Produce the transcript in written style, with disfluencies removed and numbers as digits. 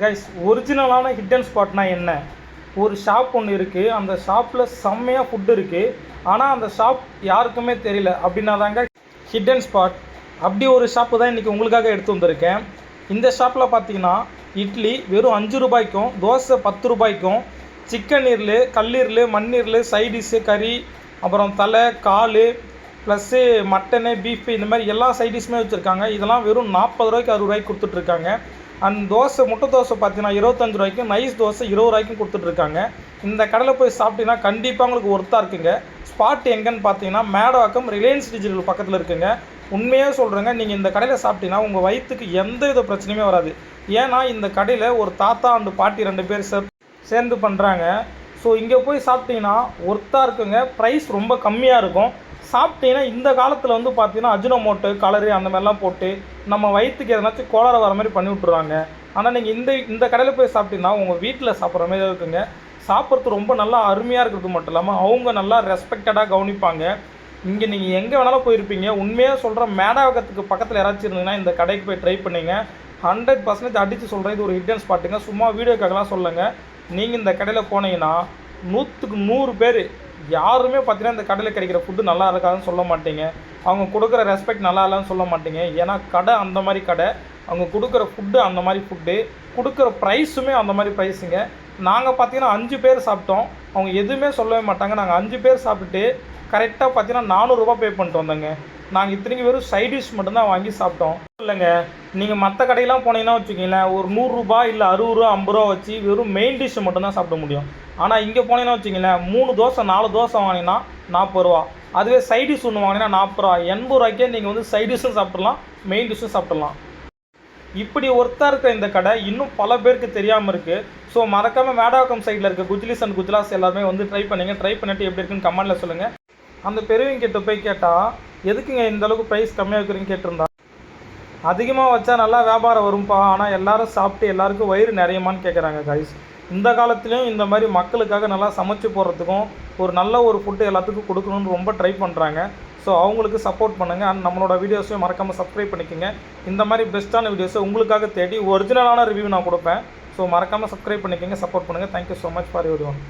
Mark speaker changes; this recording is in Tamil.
Speaker 1: கைஸ், ஒரிஜினலான ஹிட் அண்ட் ஸ்பாட்னா என்ன? ஒரு ஷாப் ஒன்று இருக்குது, அந்த ஷாப்பில் செம்மையாக ஃபுட்டு இருக்குது, ஆனால் அந்த ஷாப் யாருக்குமே தெரியல அப்படின்னா தாங்க ஹிட் அண்ட் ஸ்பாட். அப்படி ஒரு ஷாப்பு தான் இன்றைக்கி உங்களுக்காக எடுத்து வந்திருக்கேன். இந்த ஷாப்பில் பார்த்தீங்கன்னா இட்லி வெறும் 5 ரூபாய்க்கும், தோசை 10 ரூபாய்க்கும், சிக்கன் ஈரல், கல்லீரல், மண்ணீரல், சைடிஷ்ஷு, கறி, அப்புறம் தலை, கால், ப்ளஸ்ஸு மட்டனு, பீஃபு, இந்த மாதிரி எல்லா சைடிஷ்ஷுமே வச்சுருக்காங்க. இதெல்லாம் வெறும் 40 ரூபாய்க்கு 60 ரூபாய்க்கு கொடுத்துட்ருக்காங்க. அண்ட் தோசை, முட்டை தோசை பார்த்தீங்கன்னா 25 ரூபாய்க்கும், நைஸ் தோசை 20 ரூபாய்க்கும் கொடுத்துட்ருக்காங்க. இந்த கடையில் போய் சாப்பிட்டீங்கன்னா கண்டிப்பாக உங்களுக்கு ஒர்த்தாக இருக்குங்க. ஸ்பாட் எங்கன்னு பார்த்தீங்கன்னா மேடவாக்கம் ரிலையன்ஸ் டிஜிட்டல் பக்கத்தில் இருக்குங்க. உண்மையாக சொல்கிறேங்க, நீங்கள் இந்த கடையில் சாப்பிட்டீங்கன்னா உங்கள் வயிற்றுக்கு எந்த வித பிரச்சனையுமே வராது. ஏன்னா இந்த கடையில் ஒரு தாத்தா அண்டு பாட்டி 2 பேர் சேர்ந்து பண்ணுறாங்க. ஸோ இங்கே போய் சாப்பிட்டீங்கன்னா ஒர்த்தாக இருக்குங்க. ப்ரைஸ் ரொம்ப கம்மியாக இருக்கும். சாப்பிட்டீங்கன்னா இந்த காலத்தில் வந்து பார்த்தீங்கன்னா அஜினோமோட்டோ, கலரு அந்த மாதிரிலாம் போட்டு நம்ம வயிற்றுக்கு எதனாச்சும் கோளாறு வர மாதிரி பண்ணி விட்ருவாங்க. ஆனால் நீங்கள் இந்த கடையில் போய் சாப்பிட்டீங்கன்னா உங்கள் வீட்டில் சாப்பிட்ற மாதிரி இருக்குங்க. சாப்பிட்றது ரொம்ப நல்லா அருமையாக இருக்கிறது மட்டும் இல்லாமல் அவங்க நல்லா ரெஸ்பெக்டடாக கவனிப்பாங்க. இங்கே நீங்கள் எங்கே வேணாலும் போயிருப்பீங்க. உண்மையாக சொல்கிற மேடவாக்கத்துக்கு பக்கத்தில் யாராச்சும் இருந்தீங்கன்னா இந்த கடைக்கு போய் ட்ரை பண்ணிங்க. 100% அடித்து சொல்கிறேன், இது ஒரு ஹிட் அண்ட் ஸ்பாட்டுங்க. சும்மா வீடியோக்காகலாம் சொல்லுங்கள். நீங்கள் இந்த கடையில் போனீங்கன்னா 100க்கு 100 பேர் யாருமே பார்த்தீங்கன்னா இந்த கடையில் கிடைக்கிற ஃபுட்டு நல்லா இருக்காதுன்னு சொல்ல மாட்டீங்க. அவங்க கொடுக்குற ரெஸ்பெக்ட் நல்லா இல்லைன்னு சொல்ல மாட்டீங்க. ஏன்னா கடை அந்த மாதிரி கடை, அவங்க கொடுக்குற ஃபுட்டு அந்த மாதிரி ஃபுட்டு, கொடுக்குற ப்ரைஸுமே அந்த மாதிரி ப்ரைஸுங்க. நாங்கள் பார்த்தீங்கன்னா 5 பேர் சாப்பிட்டோம். அவங்க எதுவுமே சொல்லவே மாட்டாங்க. நாங்கள் 5 பேர் சாப்பிட்டுட்டு கரெக்டாக பார்த்தீங்கன்னா 400 ரூபா பே பண்ணிட்டு வந்தோங்க. நாங்கள் இத்தனைக்கு வெறும் சைட் டிஷ் மட்டும்தான் வாங்கி சாப்பிட்டோம். இல்லைங்க, நீங்கள் மற்ற கடையெல்லாம் போனீங்கன்னா வச்சுக்கிங்களேன், ஒரு 100 ரூபா இல்லை 60 ரூபா 50 ரூபா வச்சு வெறும் மெயின் டிஷ்ஷை மட்டும்தான் சாப்பிட முடியும். ஆனால் இங்கே போனீங்கன்னா வச்சுக்கிங்களேன், 3 தோசை 4 தோசை வாங்கினா 40 ரூபா. அதுவே சைட் டிஷ் ஒன்று வாங்கினா 40 ரூபா. 80 ரூபாய்க்கே நீங்கள் வந்து சைட் டிஷ்ஷும் சாப்பிட்றலாம், மெயின் டிஷ்ஷும் சாப்பிட்றலாம். இப்படி ஒர்த்தாக இருக்கிற இந்த கடை இன்னும் பல பேருக்கு தெரியாமல் இருக்குது. ஸோ மறக்காமல் மேடவாக்கம் சைடில் இருக்க குஜ்லிஸ் அண்ட் குஜ்லாஸ் எல்லாருமே வந்து ட்ரை பண்ணுங்கள். ட்ரை பண்ணிவிட்டு எப்படி இருக்குன்னு கமெண்ட்டில் சொல்லுங்கள். அந்த பெரியவங்க கிட்ட போய் கேட்டால் எதுக்குங்க இந்தளவுக்கு ப்ரைஸ் கம்மியாக வைக்கிறீங்கன்னு கேட்டிருந்தா, அதிகமாக வச்சா நல்லா வியாபாரம் வரும்பா, ஆனால் எல்லோரும் சாப்பிட்டு எல்லாருக்கும் வயிறு நிறையுமான்னு கேட்குறாங்க கைஸ். இந்த காலத்துலேயும் இந்த மாதிரி மக்களுக்காக நல்லா சமைச்சு போடுறதுக்கும் ஒரு நல்ல ஒரு ஃபுட்டு எல்லாத்துக்கும் கொடுக்கணுன்னு ரொம்ப ட்ரை பண்ணுறாங்க. ஸோ அவங்களுக்கு சப்போர்ட் பண்ணுங்கள். அண்ட் நம்மளோட வீடியோஸையும் மறக்காமல் சப்ஸ்கிரைப் பண்ணிக்கோங்க. இந்த மாதிரி பெஸ்ட்டான வீடியோஸை உங்களுக்காக தேடி ஒரிஜினலான ரிவ்யூ நான் கொடுப்பேன். ஸோ மறக்காமல் சப்ஸ்கிரைப் பண்ணிக்கோங்க, சப்போர்ட் பண்ணுங்கள். Thank you so much for every one.